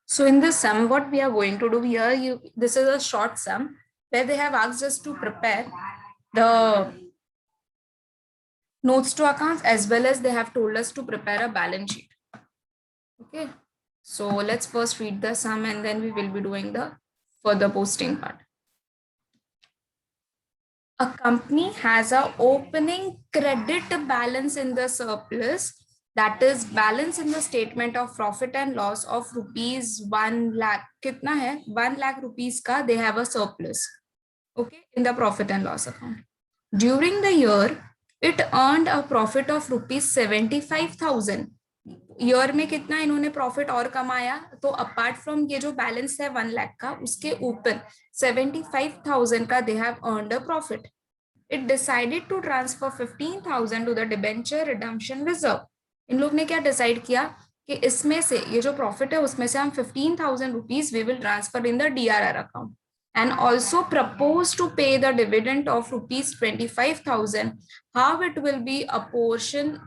So in this sum, what we are going to do here, this is a short sum where they have asked us to prepare the notes to accounts as well as they have told us to prepare a balance sheet. Okay, so let's first read the sum and then we will be doing the further posting part. A company has a opening credit balance in the surplus, that is balance in the statement of profit and loss of rupees 1 lakh. कितना है 1 lakh rupees का they have a surplus, okay, in the profit and loss account. During the year it earned a profit of rupees 75,000. Year में कितना इन्होंने profit और कमाया, तो apart from ये जो बैलेंस है 1 लाख का, उसके ऊपर 75,000 का they have earned a profit. It decided to transfer 15,000 to the debenture redemption reserve. इन लोग ने क्या डिसाइड किया कि इसमें से ये जो प्रॉफिट है उसमें से हम 15,000 rupees we will transfer in the DRR account and also propose to pay the dividend of rupees 25,000. How it will be a portion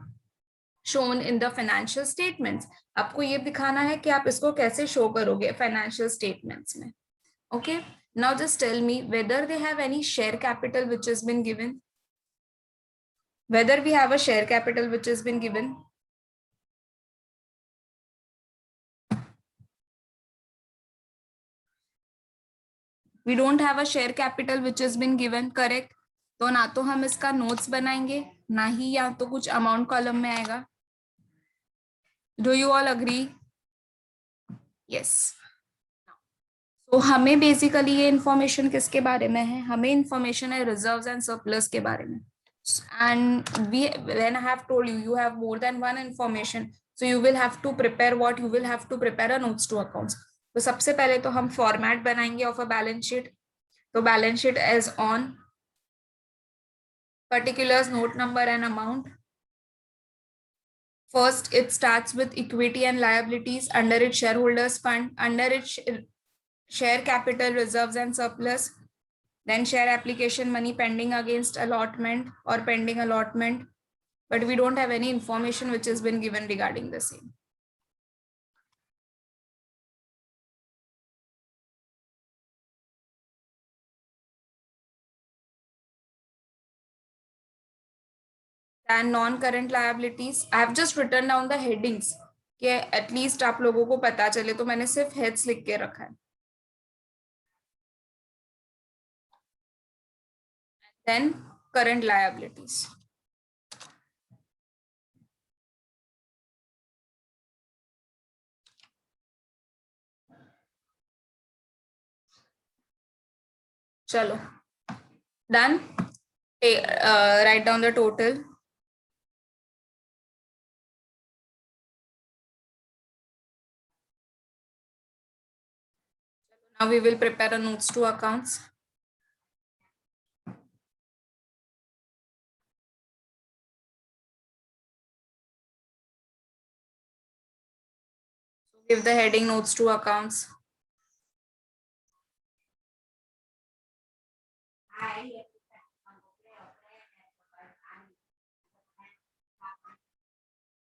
shown in the financial statements. आपको ये दिखाना है कि आप इसको कैसे शो करोगे financial statements में. Okay, now just tell me whether they have any share capital which has been given. Whether we have a share capital which has been given. We don't have a share capital which has been given, correct? तो ना तो हम इसका notes बनाएंगे, ना ही या तो कुछ अमाउंट कॉलम में आएगा. Do you all agree? Yes. तो हमें बेसिकली ये इंफॉर्मेशन किसके बारे में है, हमें इंफॉर्मेशन है रिजर्व्स एंड सरप्लस के बारे में. And when I have told you, you have more than one information, so you will have to prepare what you will have to prepare a notes to accounts. तो सबसे पहले तो हम format बनाएंगे of a balance sheet. तो balance sheet as on particulars, note number and amount. First, it starts with equity and liabilities. Under it, shareholders fund. Under it, share capital, reserves and surplus. Then share application money pending against allotment or pending allotment. But we don't have any information which has been given regarding the same. And non-current liabilities, I have just written down the headings कि at least आप लोगों को पता चले, तो मैंने सिर्फ heads लिख के रखा है. Then current liabilities. चलो, done. Write down the total. Now we will prepare a notes to accounts. Give the heading notes to accounts.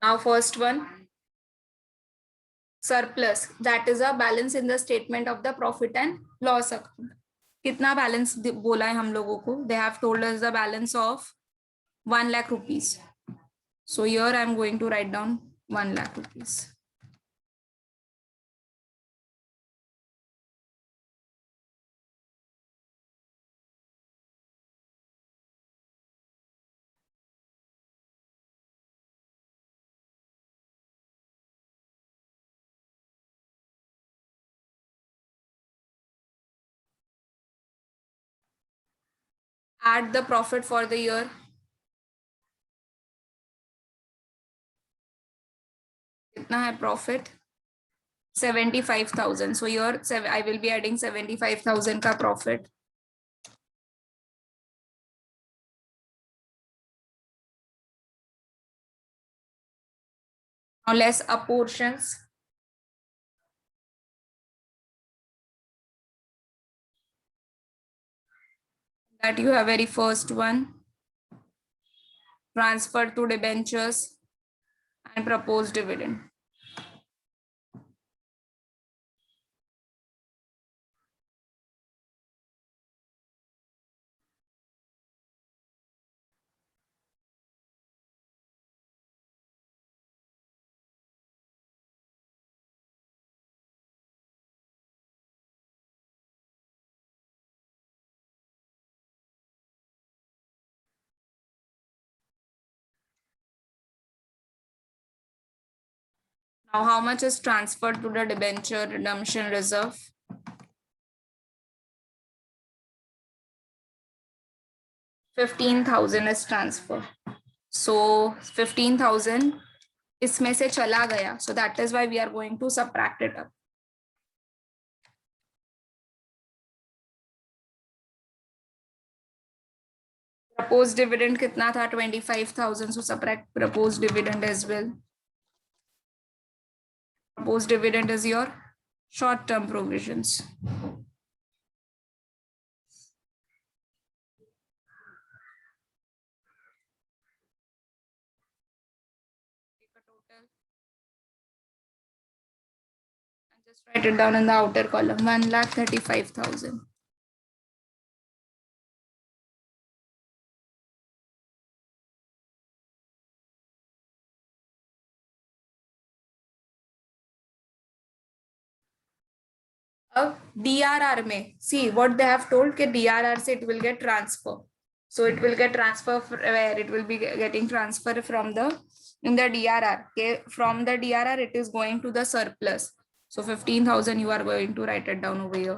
Now first one, surplus, that is a balance in the statement of the profit and loss account. कितना balance बोला है हम लोगों को? They have told us the balance of 1 lakh rupees. So here I am going to write down 1 lakh rupees. Add the profit for the year. कितना है profit? 75,000. So here I will be adding 75,000 का profit. Now less apportions. That you have very first one, transfer to debentures and proposed dividend. Now, how much is transferred to the debenture redemption reserve? 15,000 is transferred. So 15,000 इसमें से चला गया. So that is why we are going to subtract it up. Proposed dividend कितना था? 25,000. So subtract proposed dividend as well. Proposed dividend is your short-term provisions. Take a total and just write it down in the outer column. 1,35,000. अब DRR में see what they have told कि DRR से it will get transfer. So it will get transfer where it will be getting transfer from the in the DRR. Okay, from the DRR it is going to the surplus. So 15,000 you are going to write it down over here.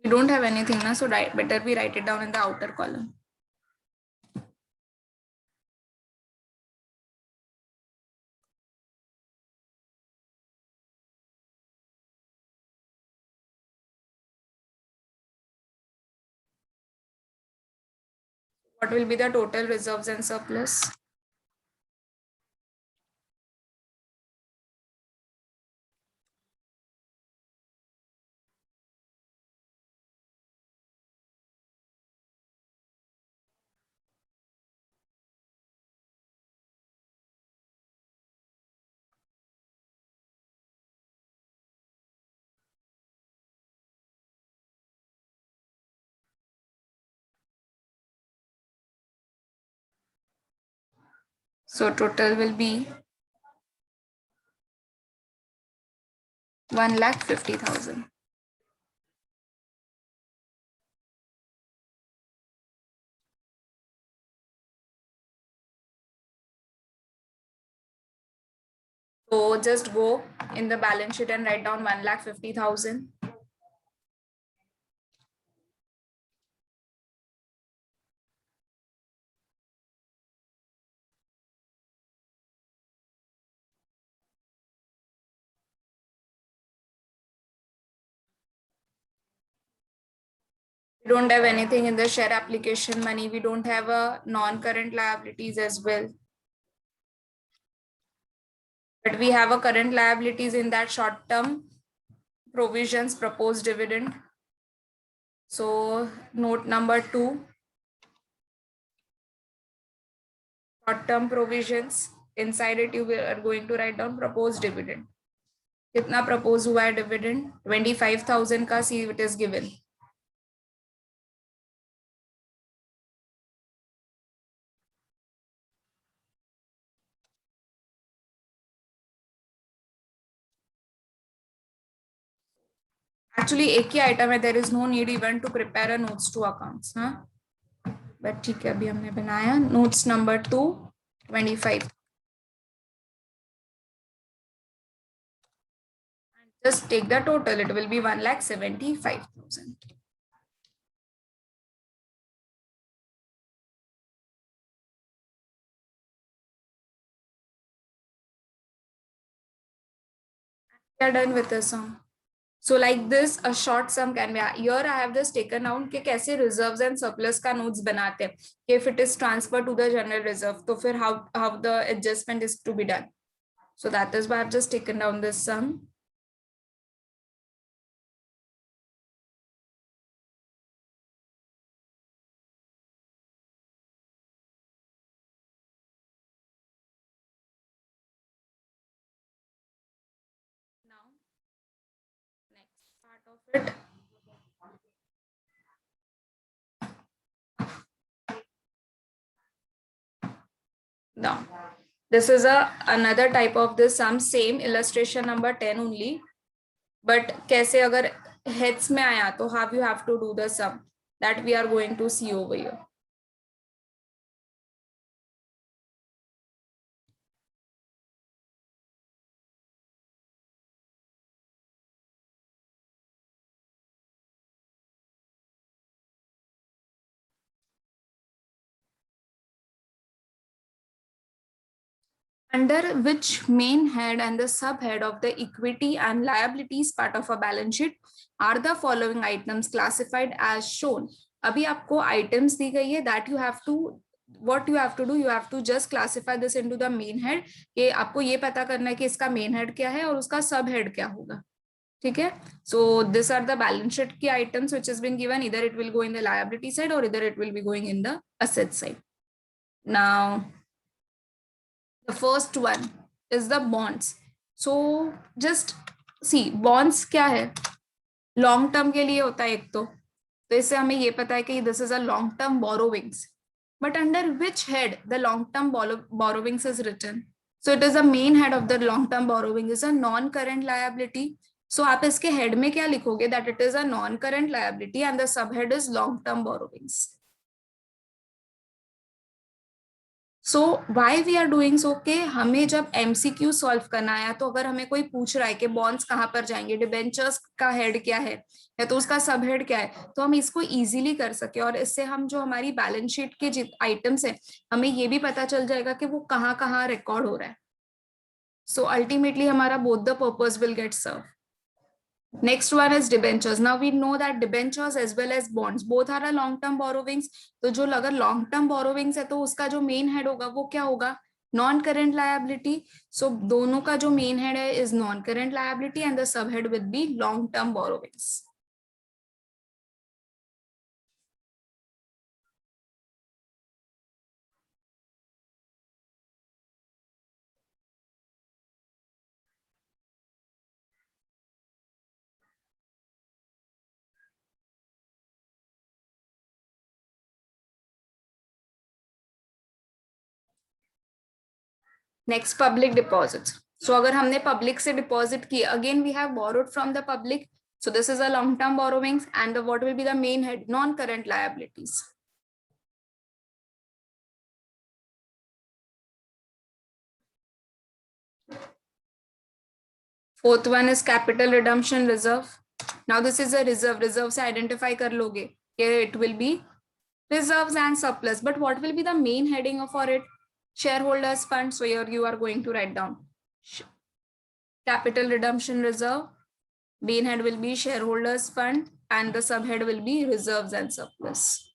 We don't have anything now, so better we write it down in the outer column. What will be the total reserves and surplus? So total will be 1,50,000. So just go in the balance sheet and write down 1,50,000. We don't have anything in the share application money. We don't have a non-current liabilities as well. But we have a current liabilities in that short-term provisions proposed dividend. So note number 2, short-term provisions. Inside it, you are going to write down proposed dividend. कितना propose हुआ है dividend? 25,000 का see it is given. Actually एक ही item है, there is no need even to prepare a notes to accounts, हाँ? But ठीक है, अभी हमने बनाया notes number 2, 25. Just take the total, it will be 1,75,000. We are done with the sum. So like this, a short sum can be. Here I have just taken out कि कैसे reserves and surplus का notes बनाते हैं. If it is transferred to the general reserve, तो फिर how the adjustment is to be done. So that is why I've just taken down this sum. Now, next part of it. now this is a another type of this sum, same illustration number 10 only, but कैसे अगर heads में आया तो how you have to do the sum that we are going to see over here. Under which main head and the subhead of the equity and liabilities part of a balance sheet are the following items classified as shown. अभी आपको items दी गई है that you have to what you have to do, you have to just classify this into the main head. कि आपको ये पता करना है कि इसका main head क्या है और उसका sub head क्या होगा. ठीक है. So these are the balance sheet की items which has been given. Either it will go in the liability side or either it will be going in the asset side. Now the first one is the bonds. So just see bonds क्या है, long term के लिए होता है एक तो इससे हमें ये पता है कि this is a long term borrowings. But under which head the long term borrowings is written. So it is a main head of the long term borrowing is a non current liability. So आप इसके head में क्या लिखोगे, that it is a non current liability and the sub head is long term borrowings. So why we are doing so के हमें जब MCQ solve करना है तो अगर हमें कोई पूछ रहा है कि बॉन्ड्स कहाँ पर जाएंगे, डिबेंचर्स का हेड क्या है या तो उसका सब हेड क्या है, तो हम इसको इजीली कर सके और इससे हम जो हमारी बैलेंस शीट के आइटम्स है हमें ये भी पता चल जाएगा कि वो कहाँ कहाँ रिकॉर्ड हो रहा है. सो अल्टीमेटली हमारा both the purpose will get serve. Next one is debentures. Now we know that debentures as well as bonds both are a long term borrowings. तो जो अगर long term borrowings है तो उसका जो main head होगा वो क्या होगा, non current liability. So दोनों का जो main head है is non current liability and the subhead will be long term borrowings. Next, public deposits. So अगर हमने public से deposit की, again we have borrowed from the public. So this is a long term borrowings and what will be the main head, non current liabilities. Fourth one is capital redemption reserve. Now this is a reserve. Reserve से identify कर लोगे कि it will be reserves and surplus. But what will be the main heading for it? Shareholders fund. So here you are going to write down capital redemption reserve. Main head will be shareholders fund and the subhead will be reserves and surplus.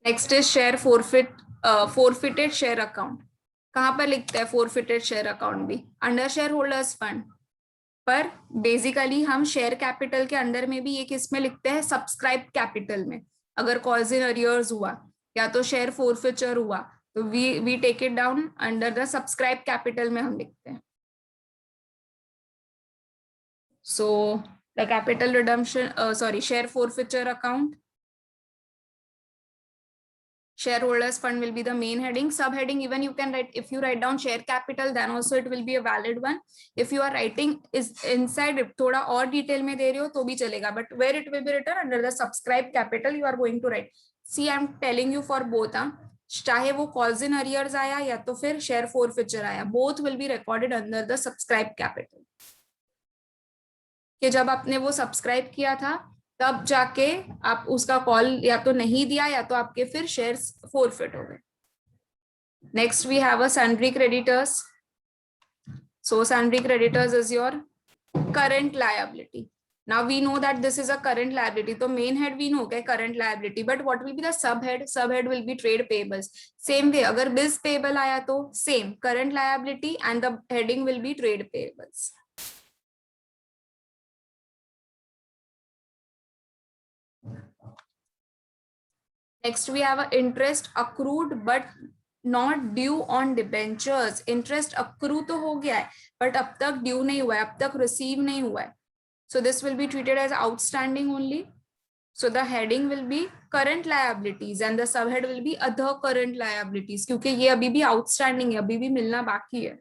Next is share forfeited share account. कहाँ पर लिखते हैं forfeited share account भी? Under shareholders fund. पर basically हम share capital के under में भी ये किस में लिखते हैं, सब्सक्राइब कैपिटल में. अगर कॉल्स इन अरियर्स हुआ या तो शेयर फोरफिचर हुआ तो we take it down under the subscribe capital में हम लिखते हैं. So the capital redemption share forfeiture account, shareholders fund will be the main heading. Subheading, even you can write, if you write down share capital then also it will be a valid one. If you are writing is inside थोड़ा और detail में दे रहे हो तो भी चलेगा, but where it will be written under the subscribe capital you are going to write. See I am telling you for both, चाहे वो calls in arrears आया या तो फिर share forfeiture आया, both will be recorded under the subscribe capital. कि जब आपने वो सब्सक्राइब किया था तब जाके आप उसका कॉल या तो नहीं दिया या तो आपके फिर शेयर्स फोरफिट हो गए. Next we have a sundry creditors. So sundry creditors is your current liability. Now we know that this is a current liability. तो main head we know okay current liability, but what will be the subhead? Subhead will be trade payables. Same way अगर bills payable आया तो same current liability and the heading will be trade payables. Next we have interest accrued but not due on debentures. Interest accrue तो हो गया है but अब तक due नहीं हुआ है, अब तक receive नहीं हुआ है. So this will be treated as outstanding only. So the heading will be current liabilities and the subhead will be other current liabilities, क्योंकि ये अभी भी outstanding है, अभी भी मिलना बाकी है.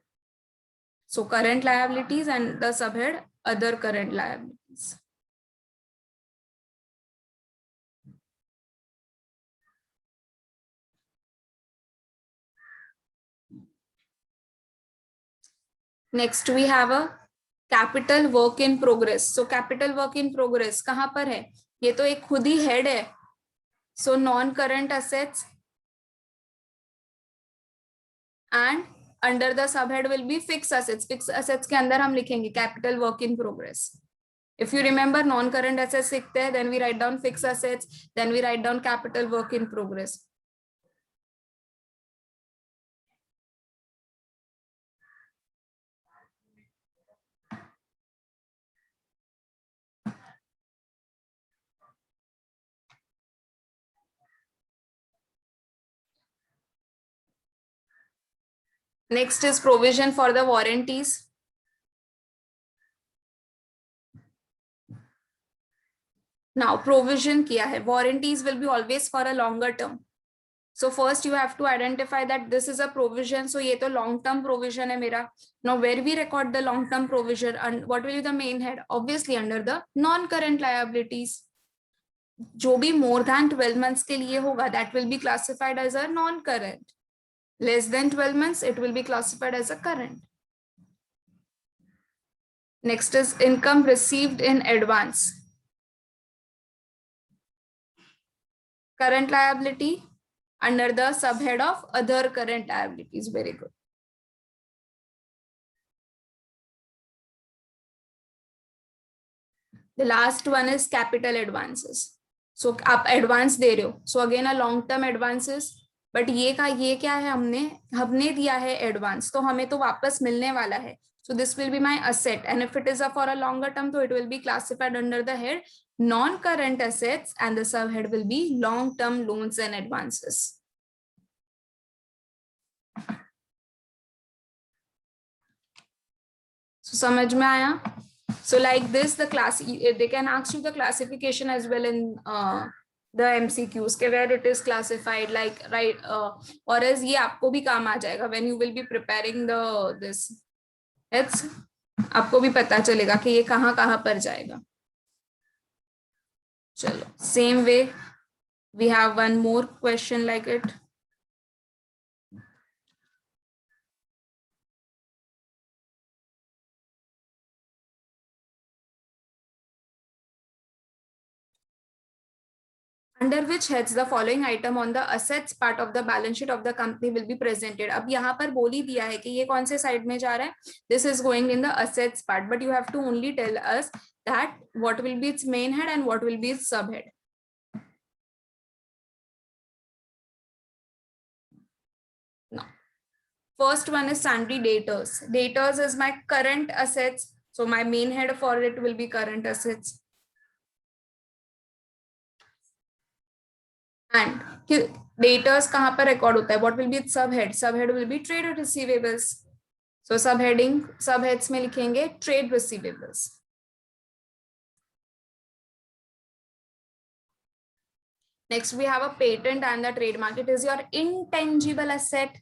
So current liabilities and the subhead other current liabilities. Next we have a capital work in progress. So capital work in progress कहाँ पर है? ये तो एक खुद ही head है. So non current assets and under the subhead will be fixed assets. Fixed assets के अंदर हम लिखेंगे capital work in progress. If you remember non current assets लिखते हैं, then we write down fixed assets, then we write down capital work in progress. Next is provision for the warranties. Now provision किया है, warranties will be always for a longer term. So first you have to identify that this is a provision. So ये तो long term provision है मेरा. Now where we record the long term provision and what will be the main head? Obviously under the non current liabilities. जो भी more than 12 months के लिए होगा that will be classified as a non current. Less than 12 months it will be classified as a current. Next is income received in advance. Current liability under the subhead of other current liabilities. Very good. The last one is capital advances. So आप advance दे रहे हो. So again a long term advances. But ये क्या है, हमने दिया है advance, तो हमें तो वापस मिलने वाला है. So this will be my asset, and if it is for a longer term, so it will be classified under the head non-current assets, and the subhead will be long-term loans and advances. So समझ में आया? So like this, the class, they can ask you the classification as well in the MCQs, where it is classified, like right, or as ये आपको भी काम आ जाएगा when you will be preparing the this. It's आपको भी पता चलेगा कि ये कहाँ पर जाएगा. चलो, same way we have one more question like it. Under which heads the following item on the assets part of the balance sheet of the company will be presented. अब यहाँ पर बोल ही दिया है कि ये कौन से साइड में जा रहा है. This is going in the assets part, but you have to only tell us that what will be its main head and what will be its subhead. Now, first one is sundry debtors. Debtors is my current assets, so my main head for it will be current assets. And debtors कहाँ पर record होता है? What will be its subhead? Subhead will be trade receivables. So subheads में लिखेंगे trade receivables. Next we have a patent and the trademark. It is your intangible asset.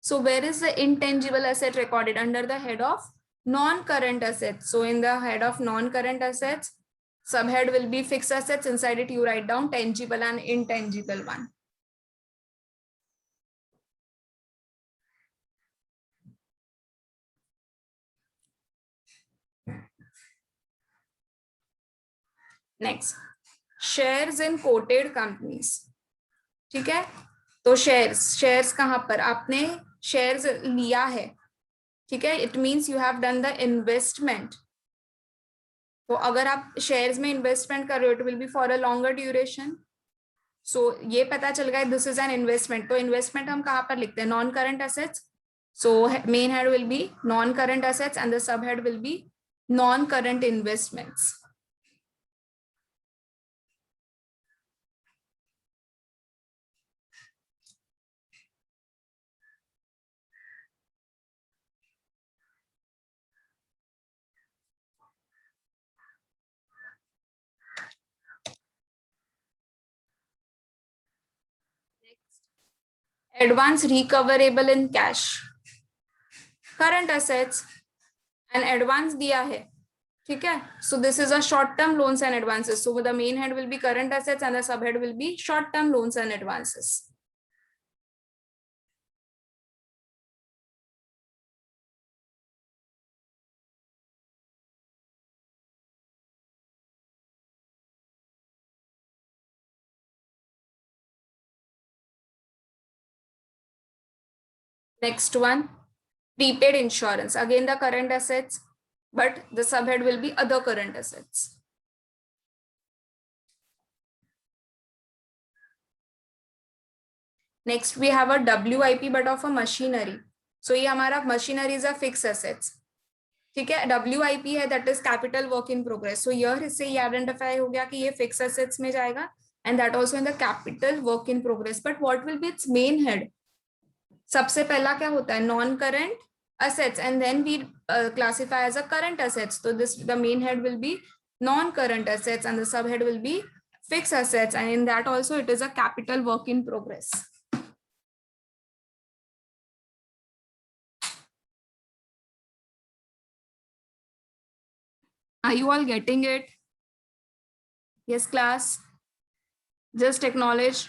So where is the intangible asset recorded? Under the head of non-current assets. So in the head of non-current assets, subhead will be fixed assets. Inside it you write down tangible and intangible one. Next, shares in quoted companies. ठीक है, तो shares कहाँ पर? आपने shares लिया है, ठीक है, it means you have done the investment. तो अगर आप shares में investment कर रहे हो, it will be for a longer duration. So ये पता चल गया this is an investment. तो investment हम कहाँ पर लिखते हैं? Non-current assets. So main head will be non-current assets and the subhead will be non-current investments. Advance recoverable in cash, current assets, and advance दिया है, ठीक है. So this is a short term loans and advances. So the main head will be current assets and the subhead will be short term loans and advances. Next one, prepaid insurance. Again, the current assets, but the subhead will be other current assets. Next, we have a WIP but of a machinery. So ये हमारा machinery is a fixed assets. ठीक है. WIP है, that is capital work in progress. So here इससे ये identify हो गया कि ये fixed assets में जाएगा, and that also in the capital work in progress. But what will be its main head? सबसे पहला क्या होता है? Non current assets, and then we classify as a current assets. So this, the main head will be non current assets and the subhead will be fixed assets, and in that also it is a capital work in progress. Are you all getting it? Yes, class. Just acknowledge.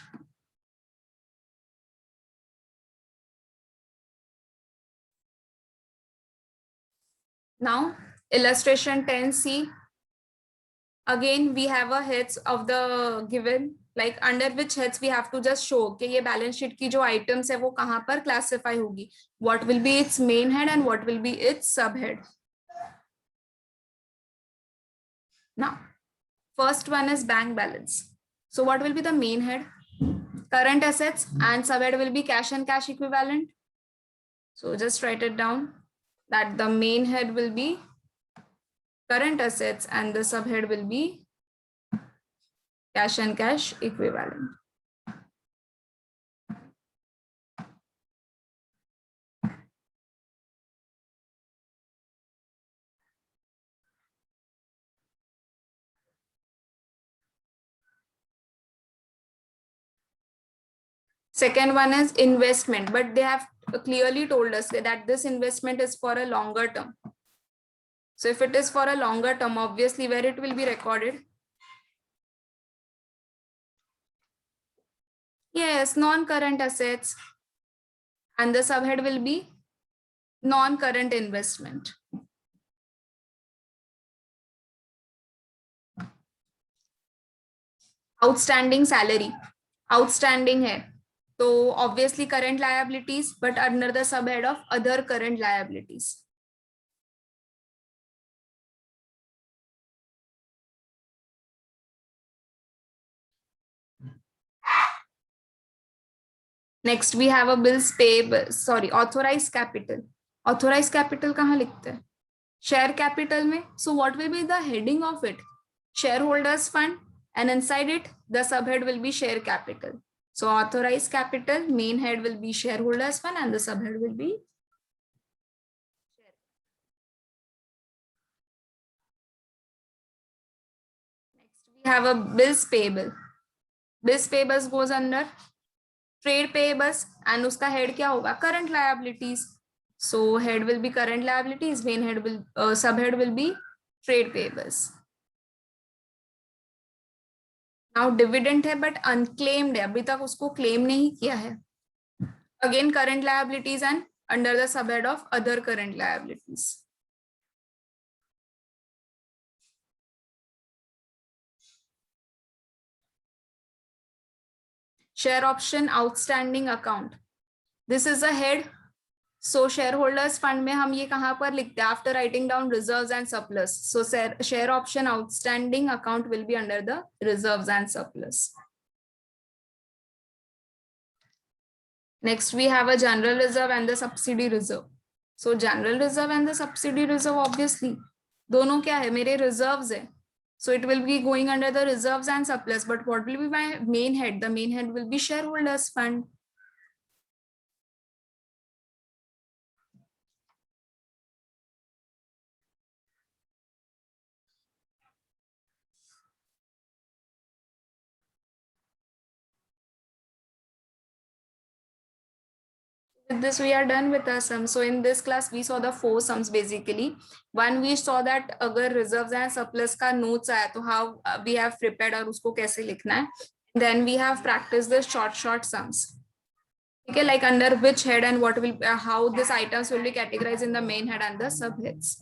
Now, illustration 10C. Again, we have a heads of the given, like under which heads we have to just show कि ये balance sheet की जो items है वो कहाँ पर classify होगी. What will be its main head and what will be its subhead. Now, first one is bank balance. So what will be the main head? Current assets, and subhead will be cash and cash equivalent. So just write it down that the main head will be current assets and the subhead will be cash and cash equivalent. Second one is investment, but they have clearly told us that this investment is for a longer term. So if it is for a longer term, obviously where it will be recorded? Yes, non-current assets, and the subhead will be non-current investment. Outstanding salary, outstanding है, तो obviously current liabilities, but under the subhead of other current liabilities. Next we have a bills payable, sorry, authorized capital. Authorized capital कहाँ लिखते हैं? Share capital में. So what will be the heading of it? Shareholders fund, and inside it the subhead will be share capital. So authorized capital, main head will be shareholders fund and the subhead will be. Next we have a bills payable. Bills payables goes under trade payables, and उसका head क्या होगा? Current liabilities. So head will be current liabilities, main head will subhead will be trade payables. Now dividend है but unclaimed है, अभी तक उसको claim नहीं किया है. Again current liabilities and under the subhead of other current liabilities. Share option outstanding account. This is a head. So shareholders fund में हम ये कहाँ पर लिखते हैं? After writing down reserves and surplus. So share option outstanding account will be under the reserves and surplus. Next we have a general reserve and the subsidy reserve. So general reserve and the subsidy reserve obviously दोनों क्या है? मेरे reserves है. So it will be going under the reserves and surplus. But what will be my main head? The main head will be shareholders fund. With this, we are done with our sums. So in this class, we saw the 4 sums basically. One, we saw that अगर reserves and surplus का notes आया तो how we have prepared और उसको कैसे लिखना है. Then we have practiced the short sums. Okay, like under which head and what will how these items will be categorized in the main head and the subheads.